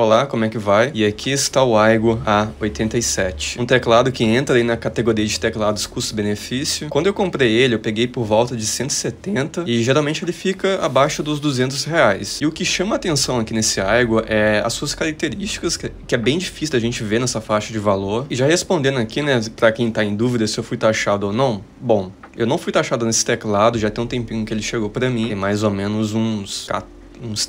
Olá, como é que vai? E aqui está o Aigo A87. Um teclado que entra aí na categoria de teclados custo-benefício. Quando eu comprei ele, eu peguei por volta de 170 e geralmente ele fica abaixo dos R$200. E o que chama a atenção aqui nesse Aigo é as suas características, que é bem difícil da gente ver nessa faixa de valor. E já respondendo aqui, né, pra quem tá em dúvida se eu fui taxado ou não, bom, eu não fui taxado nesse teclado, já tem um tempinho que ele chegou pra mim, tem mais ou menos uns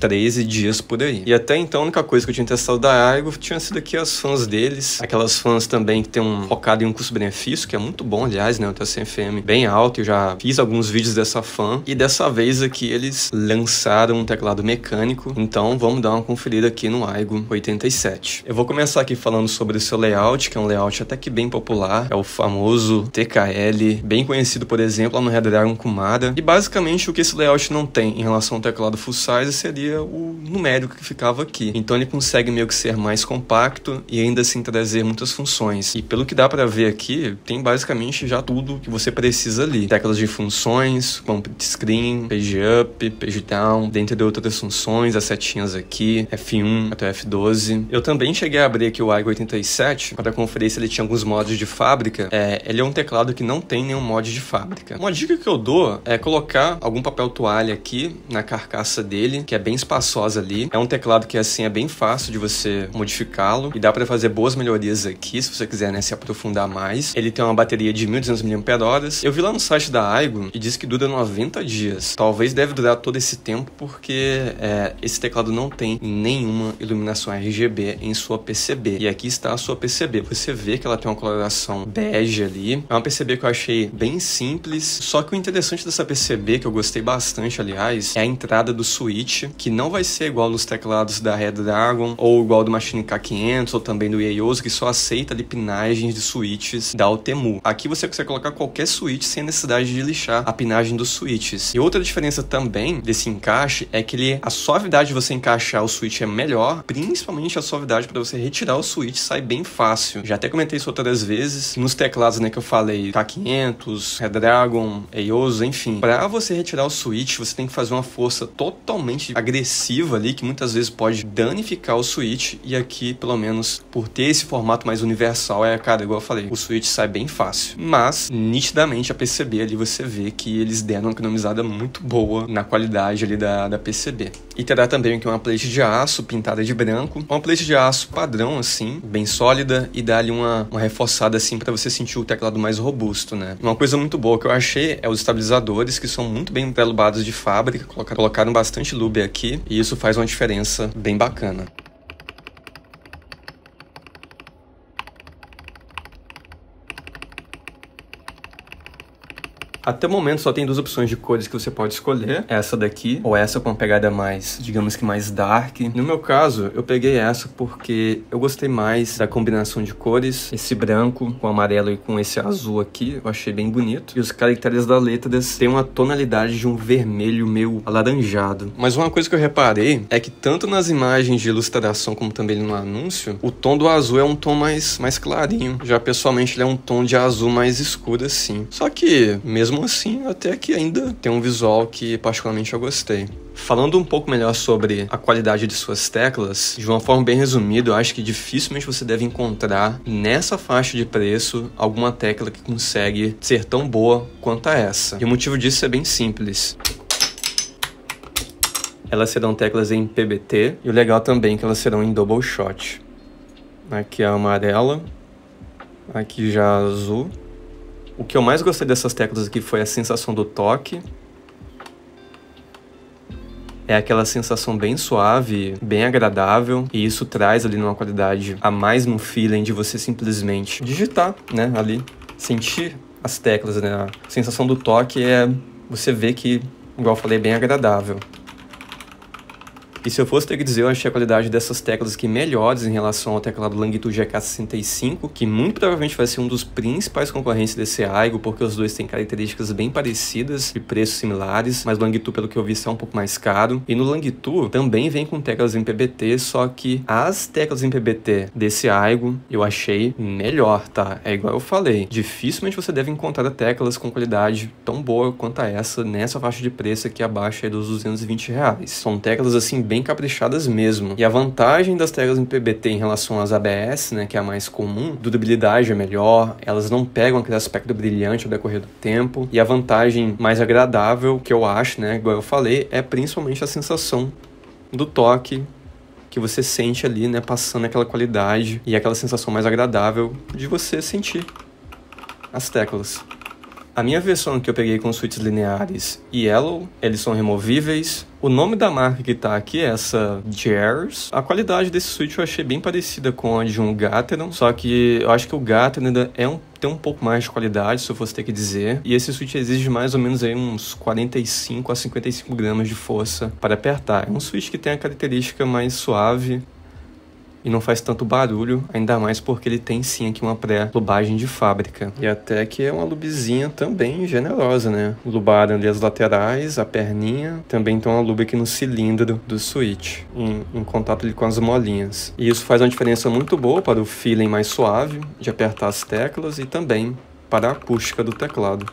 13 dias por aí. E até então a única coisa que eu tinha testado da Aigo tinha sido aqui as fãs deles, aquelas fãs também que tem focado em um custo-benefício, que é muito bom, aliás, né, o TCFM bem alto, eu já fiz alguns vídeos dessa fã, e dessa vez aqui eles lançaram um teclado mecânico, então vamos dar uma conferida aqui no Aigo 87. Eu vou começar aqui falando sobre o seu layout, que é um layout até que bem popular, é o famoso TKL, bem conhecido, por exemplo, lá no Redragon Kumada, e basicamente o que esse layout não tem em relação ao teclado full size seria o numérico que ficava aqui. Então ele consegue meio que ser mais compacto e ainda assim trazer muitas funções. E pelo que dá pra ver aqui, tem basicamente já tudo que você precisa ali. Teclas de funções, complete screen, page up, page down, dentre outras funções, as setinhas aqui, F1 até F12. Eu também cheguei a abrir aqui o Aigo 87 para conferir se ele tinha alguns mods de fábrica. Ele é um teclado que não tem nenhum mod de fábrica. Uma dica que eu dou é colocar algum papel toalha aqui na carcaça dele, que é bem espaçosa ali. É um teclado que assim é bem fácil de você modificá-lo e dá para fazer boas melhorias aqui, se você quiser, né, se aprofundar mais. Ele tem uma bateria de 1200 mAh. Eu vi lá no site da Aigo e diz que dura 90 dias. Talvez deve durar todo esse tempo porque esse teclado não tem nenhuma iluminação RGB em sua PCB. E aqui está a sua PCB. Você vê que ela tem uma coloração bege ali. É uma PCB que eu achei bem simples, só que o interessante dessa PCB, que eu gostei bastante, aliás, é a entrada do switch, que não vai ser igual nos teclados da Redragon, ou igual do Machine K500, ou também do Yaesu, que só aceita pinagens de switches da Altemu. Aqui você consegue colocar qualquer switch sem necessidade de lixar a pinagem dos switches. E outra diferença também desse encaixe é que a suavidade de você encaixar o switch é melhor, principalmente a suavidade para você retirar o switch sai bem fácil. Já até comentei isso outras vezes, nos teclados, né, que eu falei, K500, Redragon, Yaesu, enfim. Para você retirar o switch, você tem que fazer uma força totalmente agressiva ali, que muitas vezes pode danificar o switch, e aqui, pelo menos, por ter esse formato mais universal, cara, igual eu falei, o switch sai bem fácil. Mas, nitidamente, a PCB ali, você vê que eles deram uma economizada muito boa na qualidade ali da PCB. E terá também aqui uma plate de aço pintada de branco, uma plate de aço padrão, assim, bem sólida, e dá ali uma reforçada, assim, para você sentir o teclado mais robusto, né? Uma coisa muito boa que eu achei é os estabilizadores, que são muito bem pré-lubados de fábrica, colocaram bastante lube aqui, e isso faz uma diferença bem bacana. Até o momento só tem duas opções de cores que você pode escolher, essa daqui ou essa com uma pegada mais, digamos que mais dark. No meu caso, eu peguei essa porque eu gostei mais da combinação de cores, esse branco com amarelo e com esse azul aqui, eu achei bem bonito. E os caracteres das letras têm uma tonalidade de um vermelho meio alaranjado. Mas uma coisa que eu reparei é que tanto nas imagens de ilustração como também no anúncio, o tom do azul é um tom mais clarinho. Já pessoalmente ele é um tom de azul mais escuro assim. Só que, mesmo assim, até que ainda tem um visual que particularmente eu gostei. Falando um pouco melhor sobre a qualidade de suas teclas, de uma forma bem resumida, eu acho que dificilmente você deve encontrar nessa faixa de preço alguma tecla que consegue ser tão boa quanto essa. E o motivo disso é bem simples. Elas serão teclas em PBT, e o legal também é que elas serão em double shot. Aqui é a amarela, aqui já a azul. O que eu mais gostei dessas teclas aqui foi a sensação do toque. É aquela sensação bem suave, bem agradável, e isso traz ali uma qualidade a mais no feeling de você simplesmente digitar, né, ali, sentir as teclas, né. A sensação do toque você vê que, igual eu falei, é bem agradável. E se eu fosse ter que dizer, eu achei a qualidade dessas teclas aqui melhores em relação ao teclado Longitude GK65, que muito provavelmente vai ser um dos principais concorrentes desse Aigo, porque os dois têm características bem parecidas e preços similares, mas o Longitude, pelo que eu vi, é um pouco mais caro. E no Longitude também vem com teclas em PBT, só que as teclas em PBT desse Aigo eu achei melhor, tá? É igual eu falei, dificilmente você deve encontrar teclas com qualidade tão boa quanto essa nessa faixa de preço aqui abaixo aí dos R$220. São teclas assim bem caprichadas mesmo. E a vantagem das teclas em PBT em relação às ABS, né, que é a mais comum, durabilidade é melhor, elas não pegam aquele aspecto brilhante ao decorrer do tempo. E a vantagem mais agradável, que eu acho, né, igual eu falei, é principalmente a sensação do toque que você sente ali, né, passando aquela qualidade e aquela sensação mais agradável de você sentir as teclas. A minha versão que eu peguei com switches lineares Yellow, eles são removíveis. O nome da marca que tá aqui é essa Jers. A qualidade desse switch eu achei bem parecida com a de um Gateron, só que eu acho que o Gateron ainda tem um pouco mais de qualidade, se eu fosse ter que dizer. E esse switch exige mais ou menos aí uns 45 a 55 gramas de força para apertar. É um switch que tem a característica mais suave e não faz tanto barulho, ainda mais porque ele tem sim aqui uma pré-lubagem de fábrica. E até que é uma lubezinha também generosa, né? Lubaram ali as laterais, a perninha, também tem uma lube aqui no cilindro do switch, em contato ali com as molinhas. E isso faz uma diferença muito boa para o feeling mais suave de apertar as teclas e também para a acústica do teclado.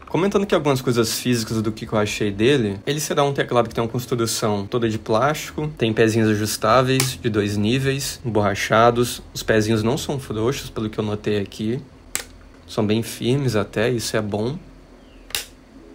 Comentando aqui algumas coisas físicas do que eu achei dele, ele será um teclado que tem uma construção toda de plástico, tem pezinhos ajustáveis de 2 níveis, emborrachados, os pezinhos não são frouxos, pelo que eu notei aqui, são bem firmes até, isso é bom.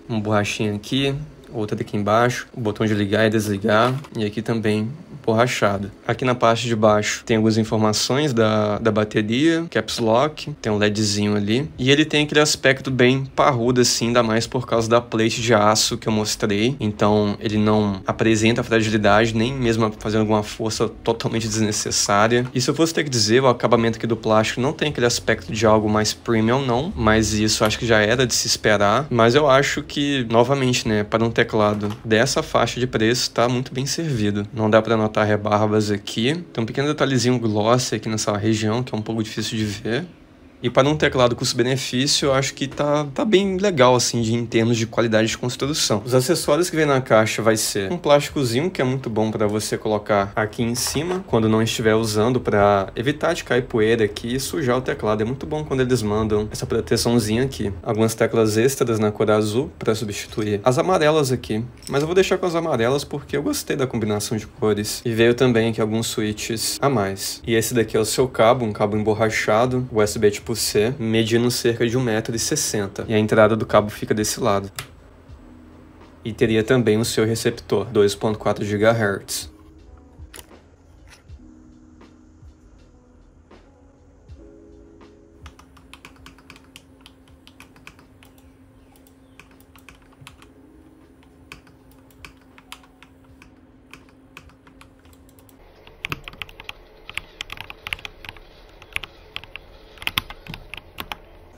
Uma borrachinha aqui, outra aqui embaixo, o botão de ligar e desligar, e aqui também borrachado. Aqui na parte de baixo tem algumas informações da bateria, caps lock, tem um LEDzinho ali, e ele tem aquele aspecto bem parrudo assim, ainda mais por causa da plate de aço que eu mostrei, então ele não apresenta fragilidade, nem mesmo fazendo alguma força totalmente desnecessária. E se eu fosse ter que dizer, o acabamento aqui do plástico não tem aquele aspecto de algo mais premium não, mas isso acho que já era de se esperar, mas eu acho que, novamente, né, para um teclado dessa faixa de preço, tá muito bem servido. Não dá para notar rebarbas aqui. Tem um pequeno detalhezinho glossy aqui nessa região, que é um pouco difícil de ver. E para um teclado custo-benefício, eu acho que tá bem legal, assim, em termos de qualidade de construção. Os acessórios que vem na caixa vai ser um plásticozinho, que é muito bom para você colocar aqui em cima, quando não estiver usando, para evitar de cair poeira aqui e sujar o teclado. É muito bom quando eles mandam essa proteçãozinha aqui. Algumas teclas extras na cor azul, para substituir as amarelas aqui. Mas eu vou deixar com as amarelas porque eu gostei da combinação de cores. E veio também aqui alguns switches a mais. E esse daqui é o seu cabo, um cabo emborrachado, USB tipo C, medindo cerca de 1,60 m. E a entrada do cabo fica desse lado. E teria também o seu receptor, 2.4 GHz.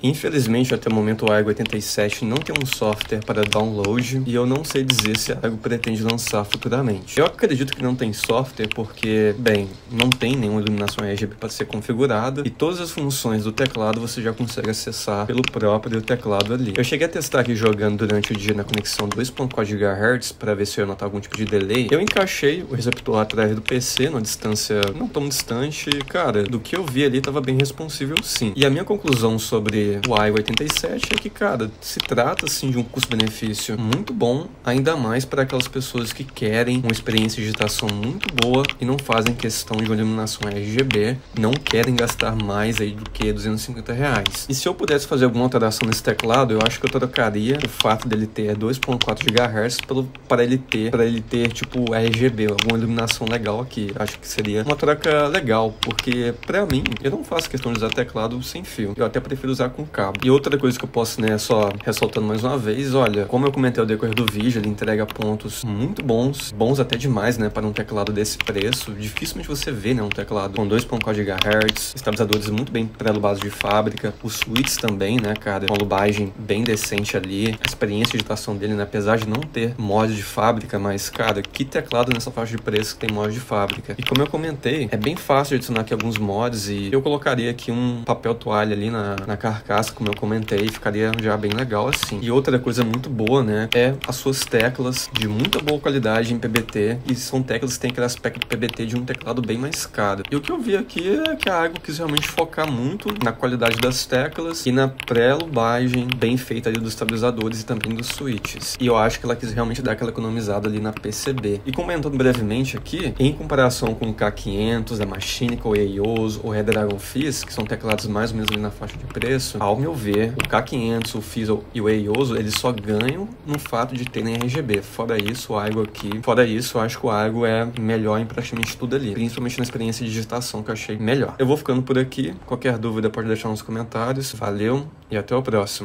Infelizmente, até o momento, o Aigo 87 não tem um software para download e eu não sei dizer se a Aigo pretende lançar futuramente. Eu acredito que não tem software porque, bem, não tem nenhuma iluminação RGB para ser configurada e todas as funções do teclado você já consegue acessar pelo próprio teclado ali. Eu cheguei a testar aqui jogando durante o dia na conexão 2.4 GHz para ver se eu ia notar algum tipo de delay. Eu encaixei o receptor atrás do PC, numa distância não tão distante, e, cara, do que eu vi ali estava bem responsível sim. E a minha conclusão sobre o Aigo 87 é que, cara, se trata assim de um custo-benefício muito bom, ainda mais para aquelas pessoas que querem uma experiência de digitação muito boa e não fazem questão de uma iluminação RGB, não querem gastar mais aí do que R$250. E se eu pudesse fazer alguma alteração nesse teclado, eu acho que eu trocaria o fato dele ter 2.4 GHz para ele ter tipo RGB, alguma iluminação legal aqui. Acho que seria uma troca legal, porque para mim, eu não faço questão de usar teclado sem fio. Eu até prefiro usar com cabo. E outra coisa que eu posso, né, só ressaltando mais uma vez, olha, como eu comentei ao decorrer do vídeo, ele entrega pontos muito bons até demais, né, para um teclado desse preço. Dificilmente você vê, né, um teclado com 2.4 GHz, estabilizadores muito bem pré-lubados de fábrica, os switches também, né, cara, com uma lubagem bem decente ali, a experiência de digitação dele, né, apesar de não ter mod de fábrica, mas, cara, que teclado nessa faixa de preço que tem mod de fábrica. E como eu comentei, é bem fácil de adicionar aqui alguns mods e eu colocaria aqui um papel toalha ali na carcaça casca, como eu comentei, ficaria já bem legal assim. E outra coisa muito boa, né, é as suas teclas de muita boa qualidade em PBT, e são teclas que têm aquele aspecto PBT de um teclado bem mais caro. E o que eu vi aqui é que a Aigo quis realmente focar muito na qualidade das teclas e na pré-lubagem bem feita ali dos estabilizadores e também dos switches. E eu acho que ela quis realmente dar aquela economizada ali na PCB. E comentando brevemente aqui, em comparação com o K500, a Machinical, o Eioso, o Red Dragon Fizz, que são teclados mais ou menos ali na faixa de preço, ao meu ver, o K500, o Fizz e o Eioso, eles só ganham no fato de terem RGB. Fora isso, o Aigo aqui, fora isso, eu acho que o Aigo é melhor em praticamente tudo ali, principalmente na experiência de digitação, que eu achei melhor. Eu vou ficando por aqui, qualquer dúvida pode deixar nos comentários. Valeu e até o próximo.